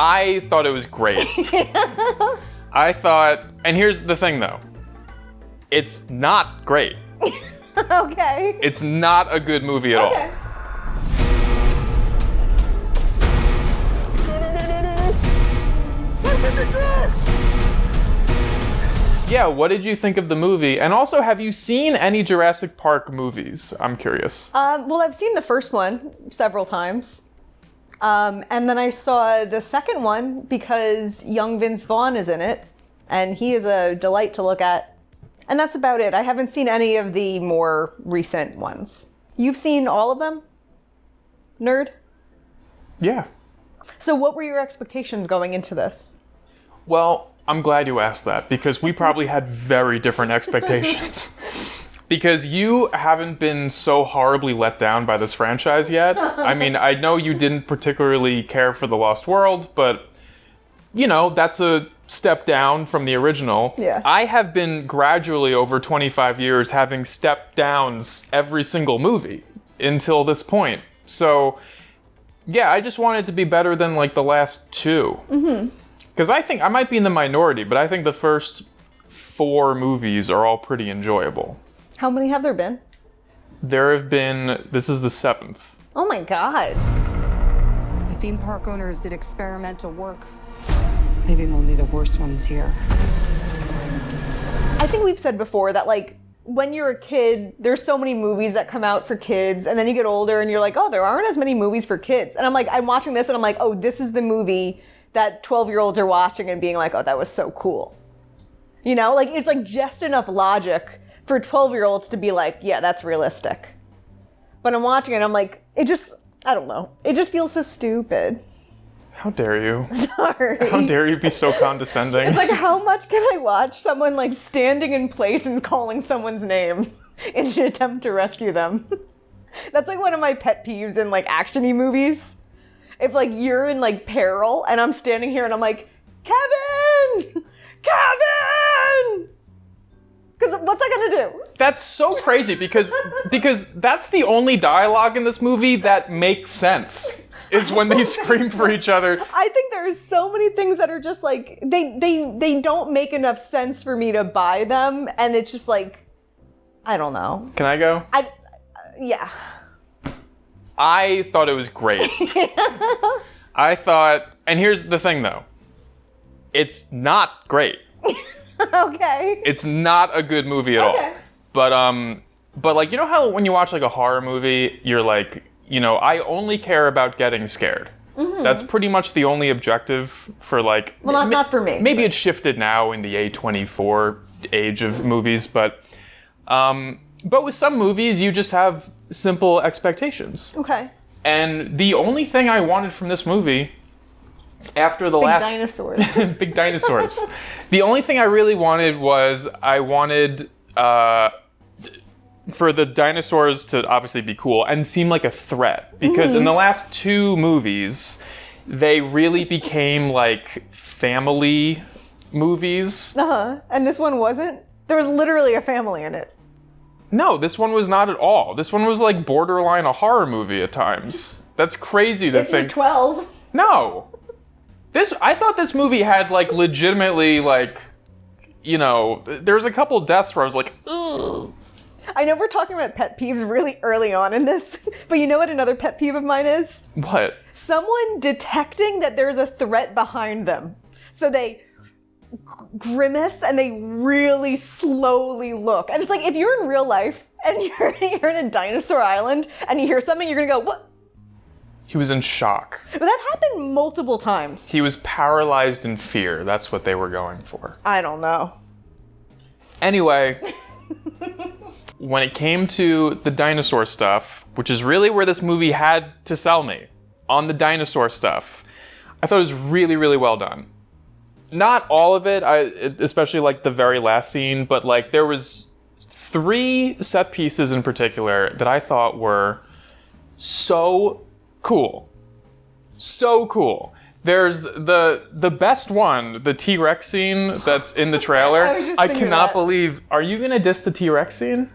I thought it was great. I thought, and here's the thing though, it's not great. Okay. It's not a good movie at all. Yeah, what did you think of the movie? And also, have you seen any Jurassic Park movies? I'm curious. Well, I've seen the first one several times. And then I saw the second one because young Vince Vaughn is in it. And he is a delight to look at. And that's about it. I haven't seen any of the more recent ones. You've seen all of them? Nerd? Yeah. So what were your expectations going into this? Well, I'm glad you asked that because we probably had very different expectations. Because you haven't been so horribly let down by this franchise yet. I mean, I know you didn't particularly care for The Lost World, but, you know, that's a step down from the original. Yeah. I have been gradually over 25 years having step downs every single movie until this point. So, yeah, I just want it to be better than, like, the last two. Mm-hmm. Because I think I might be in the minority, but I think the first 4 movies are all pretty enjoyable. How many have there been? There have been, this is the 7th. Oh my God. The theme park owners did experimental work. Maybe only the worst ones here. I think we've said before that, like, when you're a kid, there's so many movies that come out for kids, and then you get older and you're like, oh, there aren't as many movies for kids. And I'm like, I'm watching this and I'm like, oh, this is the movie that 12-year-olds are watching and being like, oh, that was so cool. You know, like, it's like just enough logic for 12-year-olds to be like, yeah, that's realistic. But I'm watching it, I'm like, it just, I don't know. It just feels so stupid. How dare you? Sorry. How dare you be so condescending? It's like, how much can I watch someone like standing in place and calling someone's name in an attempt to rescue them? That's like one of my pet peeves in like action-y movies. If like you're in like peril and I'm standing here and I'm like, Kevin! Kevin! Because what's I gonna do? That's so crazy because that's the only dialogue in this movie that makes sense. Is when they scream for each other. I think there's so many things that are just like, they don't make enough sense for me to buy them, and it's just like, I don't know. Can I go? Yeah. I thought it was great. I thought, and here's the thing though, it's not great. Okay. It's not a good movie at all. But like, you know how when you watch like a horror movie, you're like, you know, I only care about getting scared. Mm-hmm. That's pretty much the only objective for like... Well, not for me. Maybe it's shifted now in the A24 age of movies, but with some movies, you just have simple expectations. Okay. And the only thing I wanted from this movie, after the Big last... dinosaurs. Big dinosaurs. The only thing I really wanted was I wanted... for the dinosaurs to obviously be cool and seem like a threat. Because in the last 2 movies, they really became like family movies. Uh-huh. And this one wasn't? There was literally a family in it. No, this one was not at all. This one was like borderline a horror movie at times. That's crazy to If you're think. 12. No. I thought this movie had like legitimately like, you know, there's a couple deaths where I was like, ugh. I know we're talking about pet peeves really early on in this, but you know what another pet peeve of mine is? What? Someone detecting that there's a threat behind them. So they grimace and they really slowly look. And it's like, if you're in real life and you're in a dinosaur island and you hear something, you're gonna go, what? He was in shock. But that happened multiple times. He was paralyzed in fear. That's what they were going for. I don't know. Anyway... When it came to the dinosaur stuff, which is really where this movie had to sell me, on the dinosaur stuff, I thought it was really, really well done. Not all of it, especially like the very last scene, but like there was 3 set pieces in particular that I thought were so cool. So cool. There's the best one, the T-Rex scene that's in the trailer. I cannot believe, are you gonna diss the T-Rex scene?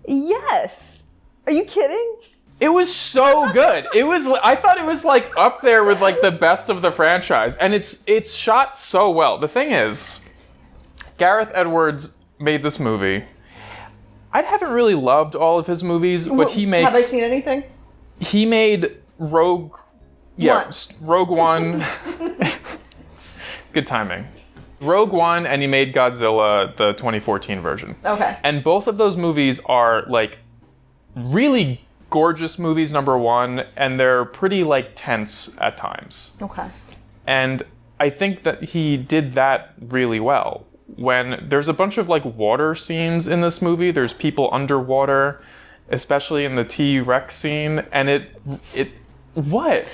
Yes. Are you kidding? It was so good. I thought it was like up there with like the best of the franchise, and it's shot so well. The thing is, Gareth Edwards made this movie. I haven't really loved all of his movies, but he makes. Have I seen anything? He made Rogue One. Good timing. Rogue One, and he made Godzilla, the 2014 version. Okay. And both of those movies are like really gorgeous movies, number one, and they're pretty like tense at times. Okay. And I think that he did that really well. When there's a bunch of like water scenes in this movie, there's people underwater, especially in the T-Rex scene, and what?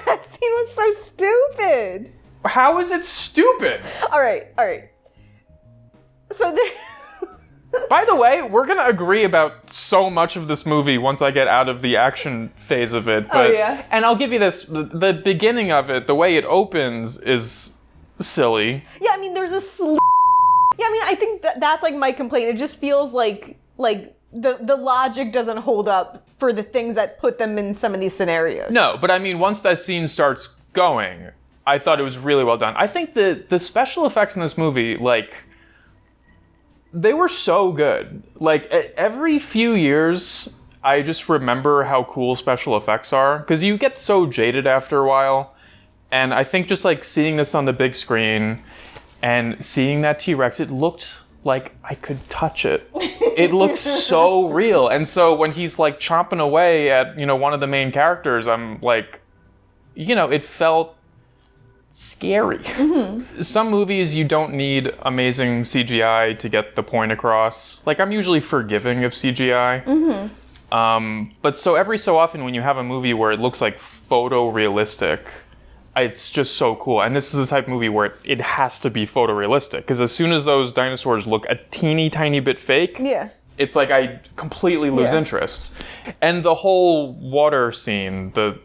That scene was so stupid. How is it stupid? All right. So there. By the way, we're gonna agree about so much of this movie once I get out of the action phase of it. But, yeah. And I'll give you this: the beginning of it, the way it opens, is silly. Yeah, I mean, there's a. Yeah, I mean, I think that's like my complaint. It just feels like the logic doesn't hold up for the things that put them in some of these scenarios. No, but I mean, once that scene starts going, I thought it was really well done. I think the special effects in this movie, like, they were so good. Like, every few years, I just remember how cool special effects are, because you get so jaded after a while. And I think just like seeing this on the big screen and seeing that T-Rex, it looked like I could touch it. It looked so real. And so when he's like chomping away at, one of the main characters, I'm like, it felt scary. Mm-hmm. Some movies you don't need amazing CGI to get the point across. Like, I'm usually forgiving of CGI. Mm-hmm. But so every so often when you have a movie where it looks like photorealistic, it's just so cool. And this is the type of movie where it has to be photorealistic, because as soon as those dinosaurs look a teeny tiny bit fake, it's like I completely lose interest. And the whole water scene, the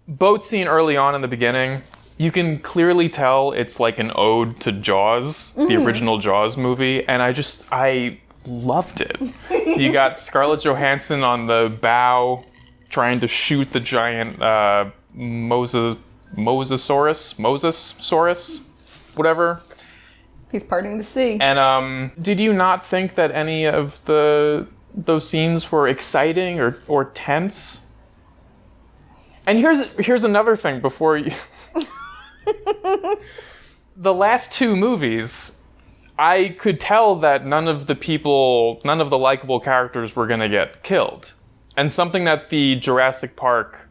boat scene early on in the beginning, you can clearly tell it's like an ode to Jaws, the original Jaws movie, and I loved it. You got Scarlett Johansson on the bow trying to shoot the giant Mosasaurus, whatever. He's parting the sea. And did you not think that any of those scenes were exciting or tense? And here's another thing before you. The last two movies, I could tell that none of the likable characters were gonna get killed. And something that the Jurassic Park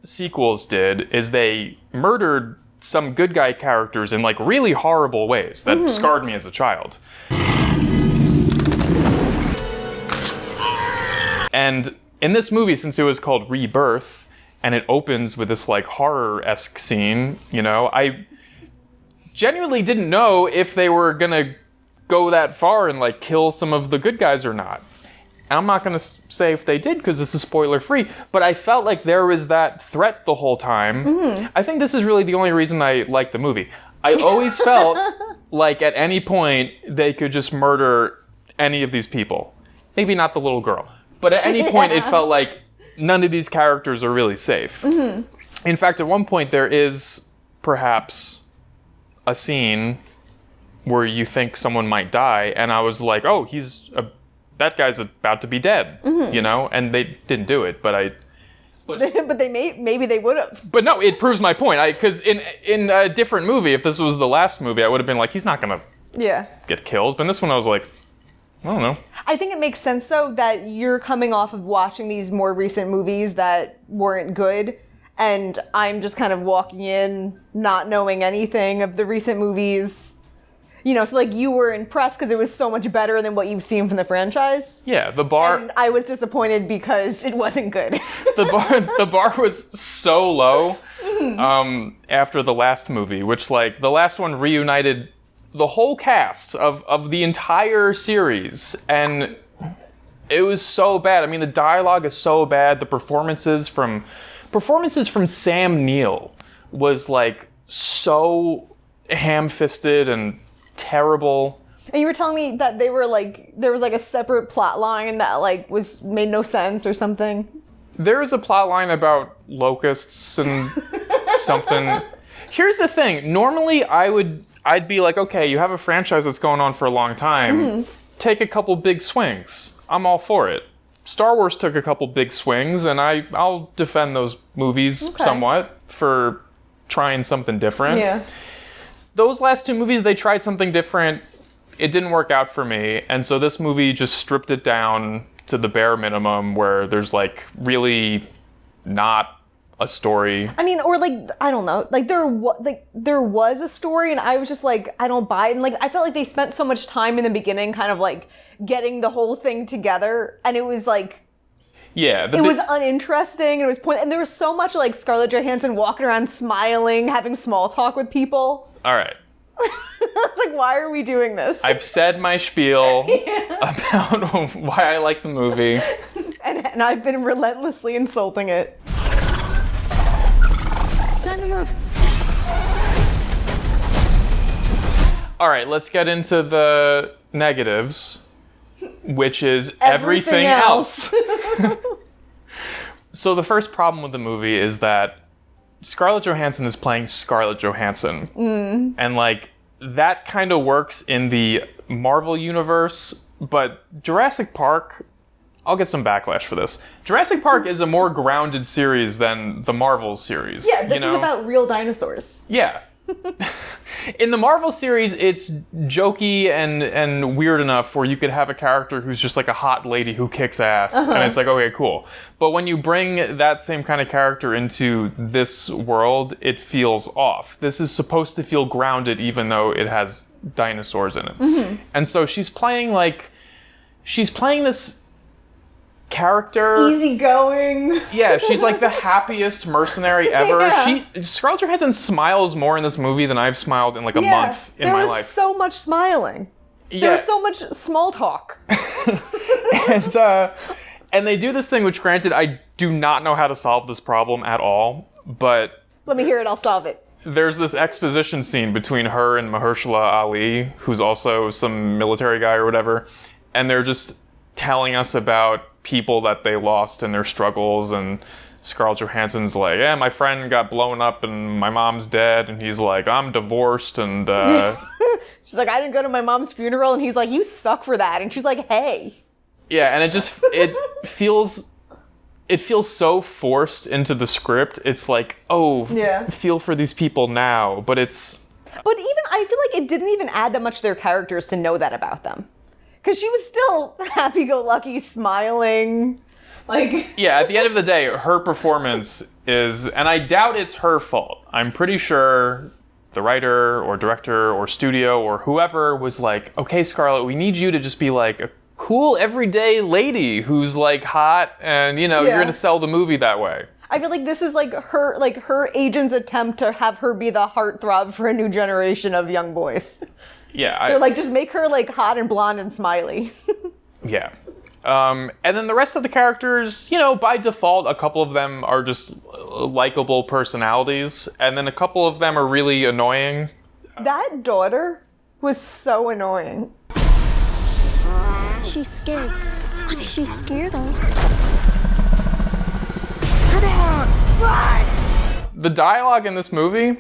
sequels did is they murdered some good guy characters in like really horrible ways that scarred me as a child. And in this movie, since it was called Rebirth, and it opens with this like horror-esque scene, I genuinely didn't know if they were gonna go that far and like kill some of the good guys or not. And I'm not gonna say if they did, because this is spoiler-free, but I felt like there was that threat the whole time. I think this is really the only reason I like the movie. I always felt like at any point they could just murder any of these people. Maybe not the little girl. But at any point, it felt like none of these characters are really safe. In fact, at one point, there is perhaps a scene where you think someone might die, and I was like, oh, that guy's about to be dead, And they didn't do it, but maybe they would have. But no, it proves my point. Because in a different movie, if this was the last movie, I would have been like, he's not gonna get killed. But in this one, I was like, I don't know. I think it makes sense, though, that you're coming off of watching these more recent movies that weren't good, and I'm just kind of walking in not knowing anything of the recent movies. So like you were impressed because it was so much better than what you've seen from the franchise. Yeah, the bar. And I was disappointed because it wasn't good. The bar was so low after the last movie, which like the last one reunited the whole cast of the entire series, and it was so bad. I mean, the dialogue is so bad. The performances from Sam Neill was like so ham-fisted and terrible. And you were telling me that they were like, there was like a separate plot line that like made no sense or something. There is a plot line about locusts and something. Here's the thing. Normally I'd be like, okay, you have a franchise that's going on for a long time. Take a couple big swings. I'm all for it. Star Wars took a couple big swings, and I'll defend those movies somewhat for trying something different. Yeah. Those last two movies, they tried something different. It didn't work out for me, and so this movie just stripped it down to the bare minimum where there's like really not a story. I mean, or like, I don't know, like there was a story and I was just like, I don't buy it. And like, I felt like they spent so much time in the beginning kind of like getting the whole thing together, and it was like, yeah, it was uninteresting, and it was and there was so much like Scarlett Johansson walking around smiling, having small talk with people. All right. I was like, why are we doing this? I've said my spiel about why I like the movie. And I've been relentlessly insulting it. Time to move. All right, let's get into the negatives, which is everything else. So the first problem with the movie is that Scarlett Johansson is playing Scarlett Johansson. And like, that kind of works in the Marvel universe, but Jurassic Park, I'll get some backlash for this. Jurassic Park is a more grounded series than the Marvel series. Yeah, this is about real dinosaurs. Yeah. In the Marvel series, it's jokey and weird enough where you could have a character who's just like a hot lady who kicks ass, and it's like, okay, cool. But when you bring that same kind of character into this world, it feels off. This is supposed to feel grounded even though it has dinosaurs in it. And so she's playing this character. Easygoing. Yeah, she's like the happiest mercenary ever. Yeah. Scarlett Johansson smiles more in this movie than I've smiled in like a month in my life. There was so much smiling. Yeah. There was so much small talk. And they do this thing, which granted, I do not know how to solve this problem at all, but Let me hear it, I'll solve it. there's this exposition scene between her and Mahershala Ali, who's also some military guy or whatever, and they're just telling us about people that they lost and their struggles, and Scarlett Johansson's like, yeah, my friend got blown up and my mom's dead, and he's like, I'm divorced, and She's like, I didn't go to my mom's funeral, and he's like, you suck for that, and she's like, hey. yeah, and it feels so forced into the script. It's like, oh, feel for these people now, but it's... But even, I feel like it didn't even add that much to their characters to know that about them. Because she was still happy-go-lucky, smiling, like... Yeah, at the end of the day, her performance is... And I doubt it's her fault. I'm pretty sure the writer or director or studio or whoever was like, okay, Scarlett, we need you to just be like a cool, everyday lady who's like hot and, you know, you're going to sell the movie that way. I feel like this is like her agent's attempt to have her be the heartthrob for a new generation of young boys. Yeah. They're like, just make her like hot and blonde and smiley. Yeah. And then the rest of the characters, you know, by default, a couple of them are just likable personalities, and then a couple of them are really annoying. That daughter was so annoying. She's scared. What is she scared of? Come on, run! The dialogue in this movie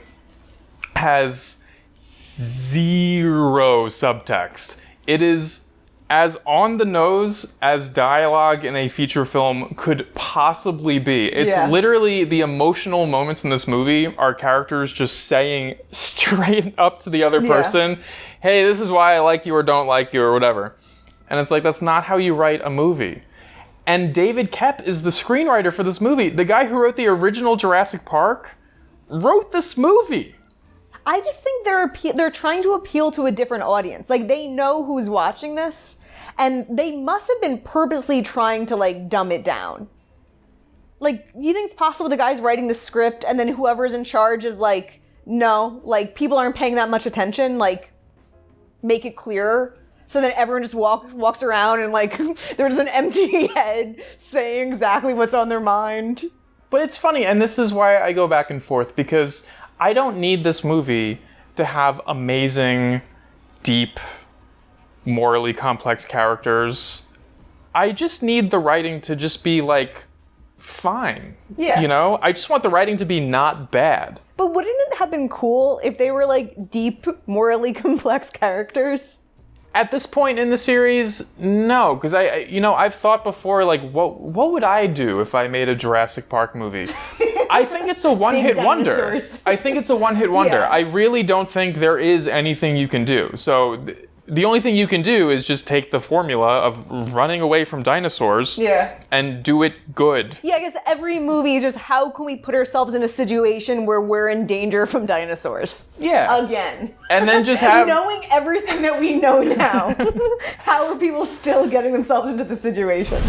has zero subtext. It is as on the nose as dialogue in a feature film could possibly be. It's literally the emotional moments in this movie are characters just saying straight up to the other person, hey, this is why I like you or don't like you or whatever. And it's like, that's not how you write a movie. And David Koepp is the screenwriter for this movie. The guy who wrote the original Jurassic Park wrote this movie. I just think they're trying to appeal to a different audience. Like, they know who's watching this, and they must have been purposely trying to, like, dumb it down. Like, do you think it's possible the guy's writing the script, and then whoever's in charge is like, no, like, people aren't paying that much attention, like, make it clearer? So then everyone just walks around and, like, there's an empty head saying exactly what's on their mind. But it's funny, and this is why I go back and forth, because I don't need this movie to have amazing, deep morally complex characters. I just need the writing to just be like, fine. Yeah. You know? I just want the writing to be not bad. But wouldn't it have been cool if they were like deep, morally complex characters? At this point in the series, no, because I've thought before, like, what would I do if I made a Jurassic Park movie? I think it's a one-hit wonder. dinosaurs. I think it's a one-hit wonder. Yeah. I really don't think there is anything you can do. So the only thing you can do is just take the formula of running away from dinosaurs and do it good. Yeah, I guess every movie is just how can we put ourselves in a situation where we're in danger from dinosaurs? Yeah. Again. And then just have... Knowing everything that we know now, how are people still getting themselves into the situation?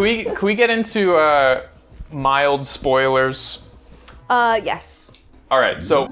Can we get into mild spoilers? Yes. All right, so